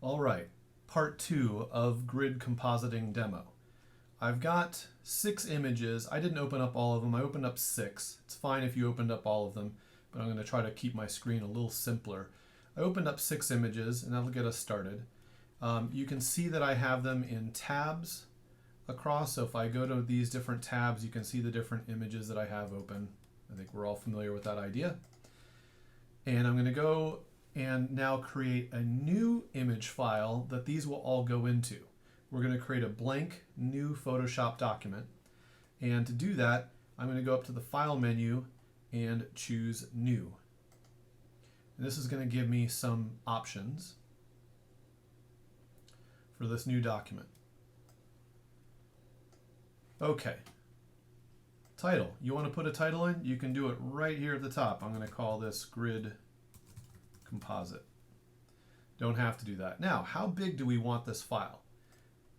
All right, part 2 of grid compositing demo. I've got 6 images. I didn't open up all of them. I opened up 6. It's fine if you opened up all of them, but I'm going to try to keep my screen a little simpler. I opened up 6 images, and that'll get us started. You can see that I have them in tabs across. So if I go to these different tabs, you can see the different images that I have open. I think we're all familiar with that idea. And I'm going to go and now create a new image file that these will all go into. We're going to create a blank new Photoshop document. And to do that, I'm going to go up to the File menu and choose New. And this is going to give me some options for this new document. Okay. Title. You want to put a title in? You can do it right here at the top. I'm going to call this Grid Composite. Don't have to do that. Now, how big do we want this file?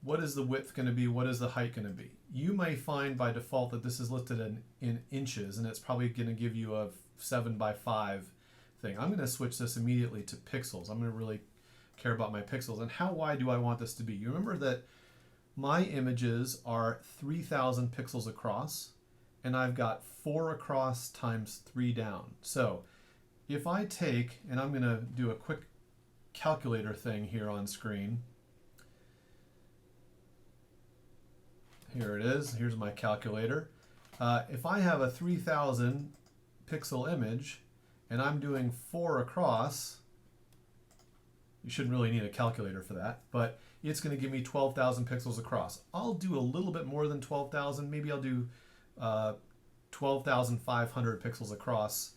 What is the width going to be? What is the height going to be? You may find by default that this is listed in inches, and it's probably going to give you a 7x5 thing. I'm going to switch this immediately to pixels. I'm going to really care about my pixels. And how wide do I want this to be? You remember that my images are 3,000 pixels across, and I've got 4 across times 3 down. So if I take, and I'm going to do a quick calculator thing here on screen. Here it is. Here's my calculator. If I have a 3,000 pixel image and I'm doing 4 across, you shouldn't really need a calculator for that, but it's going to give me 12,000 pixels across. I'll do a little bit more than 12,000. Maybe I'll do 12,500 pixels across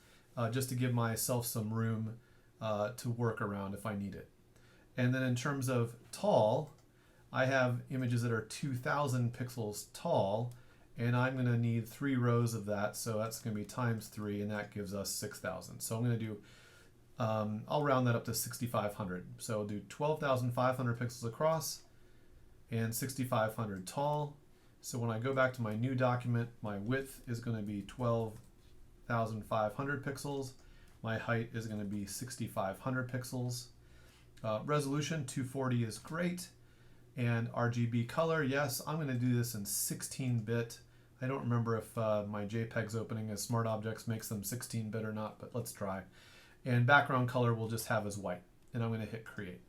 just to give myself some room to work around if I need it. And then in terms of tall, I have images that are 2,000 pixels tall, and I'm going to need 3 rows of that, so that's going to be times 3, and that gives us 6,000. So I'm going to do, I'll round that up to 6,500. So I'll do 12,500 pixels across and 6,500 tall. So when I go back to my new document, my width is going to be 12,500 pixels. My height is going to be 6,500 pixels. Resolution 240 is great. And RGB color, yes, I'm going to do this in 16-bit. I don't remember if my JPEGs opening as smart objects makes them 16-bit or not, but let's try. And background color we'll just have as white. And I'm going to hit create.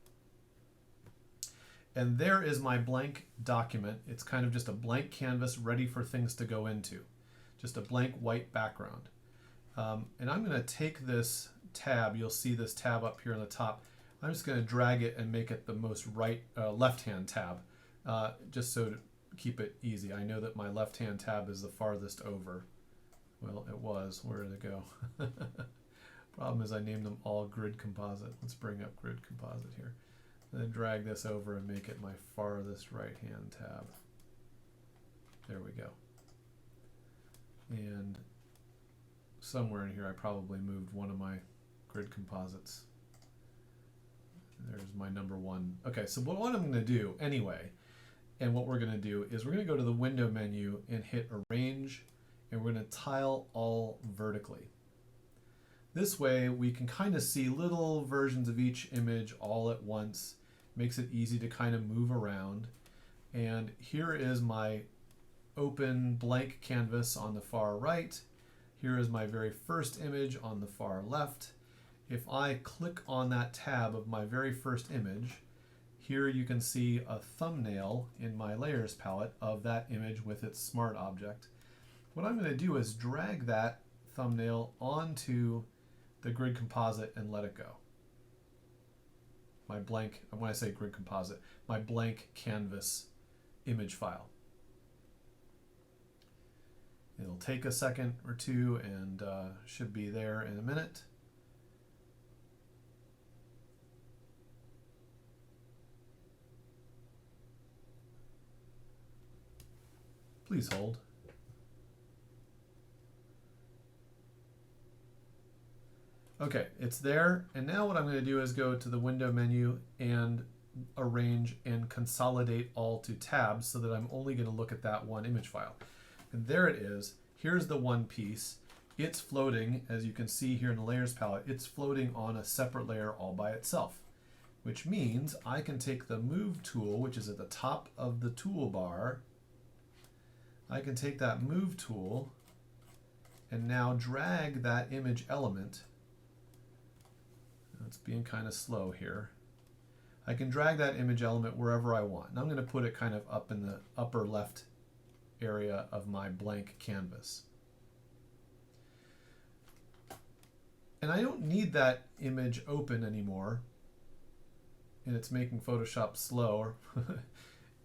And there is my blank document. It's kind of just a blank canvas ready for things to go into. Just a blank white background. And I'm going to take this tab. You'll see this tab up here on the top. I'm just going to drag it and make it the most left-hand tab, just so to keep it easy. I know that my left-hand tab is the farthest over. Well, it was. Where did it go? Problem is I named them all Grid Composite. Let's bring up Grid Composite here. And then drag this over and make it my farthest right-hand tab. There we go. And somewhere in here I probably moved one of my Grid Composites. There's my number 1. Okay, so what I'm going to do anyway, and what we're going to do is we're going to go to the window menu and hit arrange, and we're going to tile all vertically. This way we can kind of see little versions of each image all at once. Makes it easy to kind of move around. And here is my open blank canvas on the far right. Here is my very first image on the far left. If I click on that tab of my very first image, here you can see a thumbnail in my layers palette of that image with its smart object. What I'm going to do is drag that thumbnail onto the Grid Composite and let it go. My blank, when I say Grid Composite, my blank canvas image file. It'll take a second or two and should be there in a minute. Please hold. Okay, it's there, and now what I'm going to do is go to the window menu and arrange and consolidate all to tabs so that I'm only going to look at that one image file. And there it is. Here's the one piece. It's floating, as you can see here in the layers palette, it's floating on a separate layer all by itself. which means I can take the Move tool, which is at the top of the toolbar. I can take that Move tool and now drag that image element. It's being kind of slow here. I can drag that image element wherever I want. And I'm going to put it kind of up in the upper left area of my blank canvas. And I don't need that image open anymore. And it's making Photoshop slow.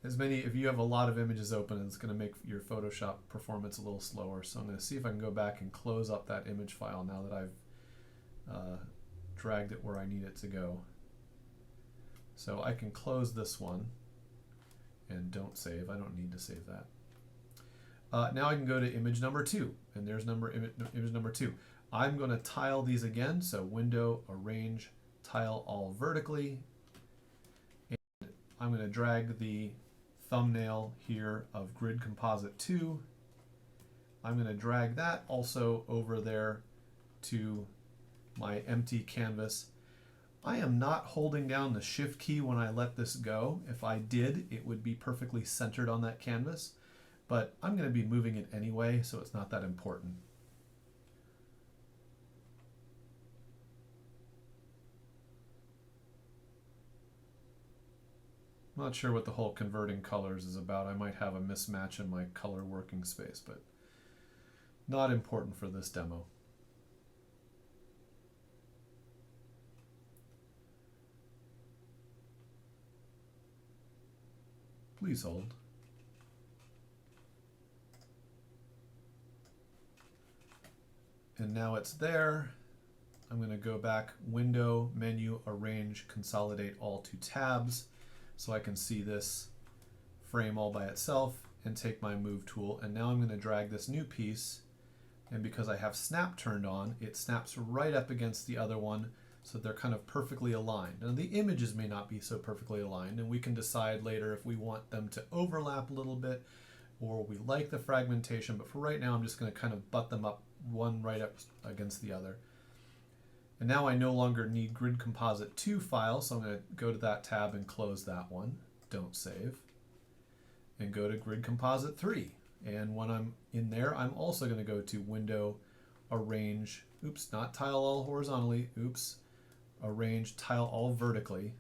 If you have a lot of images open, it's going to make your Photoshop performance a little slower. So I'm going to see if I can go back and close up that image file now that I've dragged it where I need it to go. So I can close this one and don't save. I don't need to save that. Now I can go to image number 2, and there's image number 2. I'm going to tile these again, so Window, Arrange, Tile All Vertically. And I'm going to drag the thumbnail here of Grid Composite 2. I'm going to drag that also over there to my empty canvas. I am not holding down the Shift key when I let this go. If I did, it would be perfectly centered on that canvas, but I'm going to be moving it anyway, so it's not that important. I'm not sure what the whole converting colors is about. I might have a mismatch in my color working space, but not important for this demo. Please hold. And now it's there. I'm going to go back, Window, Menu, Arrange, Consolidate all to tabs, so I can see this frame all by itself, and take my Move tool. And now I'm going to drag this new piece, and because I have Snap turned on, it snaps right up against the other one, so they're kind of perfectly aligned. Now the images may not be so perfectly aligned, and we can decide later if we want them to overlap a little bit or we like the fragmentation, but for right now I'm just going to kind of butt them up one right up against the other. And now I no longer need Grid Composite 2 file, so I'm going to go to that tab and close that one. Don't save. And go to Grid Composite 3. And when I'm in there, I'm also going to go to Window, Arrange, oops, not Tile All horizontally, oops, Arrange, Tile All vertically.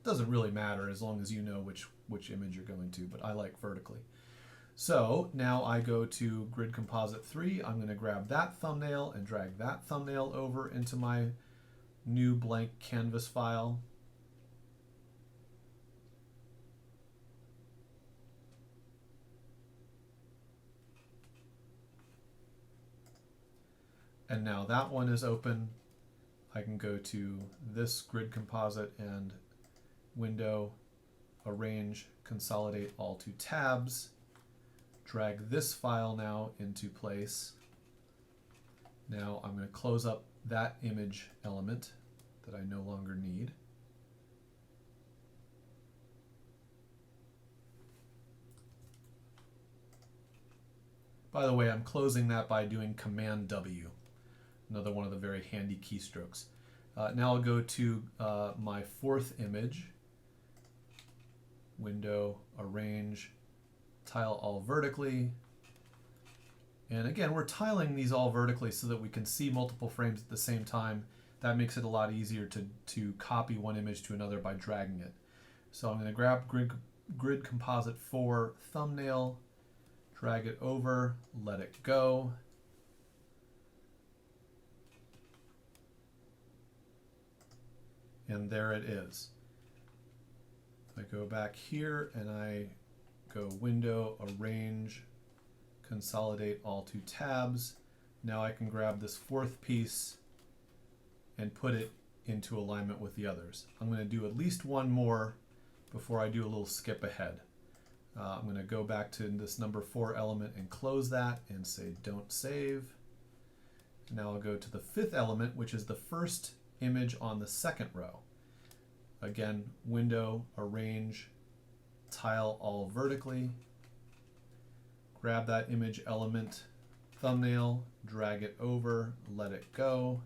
Doesn't really matter as long as you know which image you're going to, but I like vertically. So now I go to Grid Composite 3. I'm going to grab that thumbnail and drag that thumbnail over into my new blank canvas file. And now that one is open. I can go to this Grid Composite and Window, Arrange, Consolidate all to tabs. Drag this file now into place. Now I'm going to close up that image element that I no longer need. By the way, I'm closing that by doing Command W, another one of the very handy keystrokes. Now I'll go to my 4th image, Window, Arrange, Tile all vertically. And again, we're tiling these all vertically so that we can see multiple frames at the same time. That makes it a lot easier to copy one image to another by dragging it. So I'm going to grab Grid Composite 4 thumbnail, drag it over, let it go. And there it is. I go back here and I go Window, Arrange, Consolidate all to tabs. Now I can grab this 4th piece and put it into alignment with the others. I'm going to do at least one more before I do a little skip ahead. I'm going to go back to this number 4 element and close that and say don't save. Now I'll go to the 5th element, which is the first image on the 2nd row. Again, Window, Arrange, Tile all vertically. Grab that image element, thumbnail, drag it over, let it go.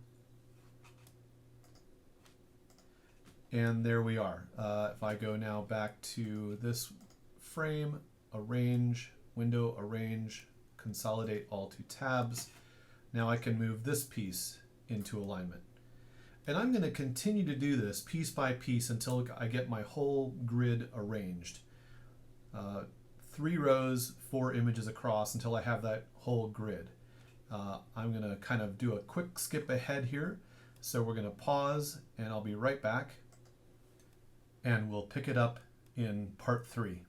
And there we are. If I go now back to this frame, arrange, window, arrange, consolidate all two tabs. Now I can move this piece into alignment. And I'm going to continue to do this piece by piece until I get my whole grid arranged. 3 rows, 4 images across until I have that whole grid. I'm going to kind of do a quick skip ahead here. So we're going to pause and I'll be right back. And we'll pick it up in part 3.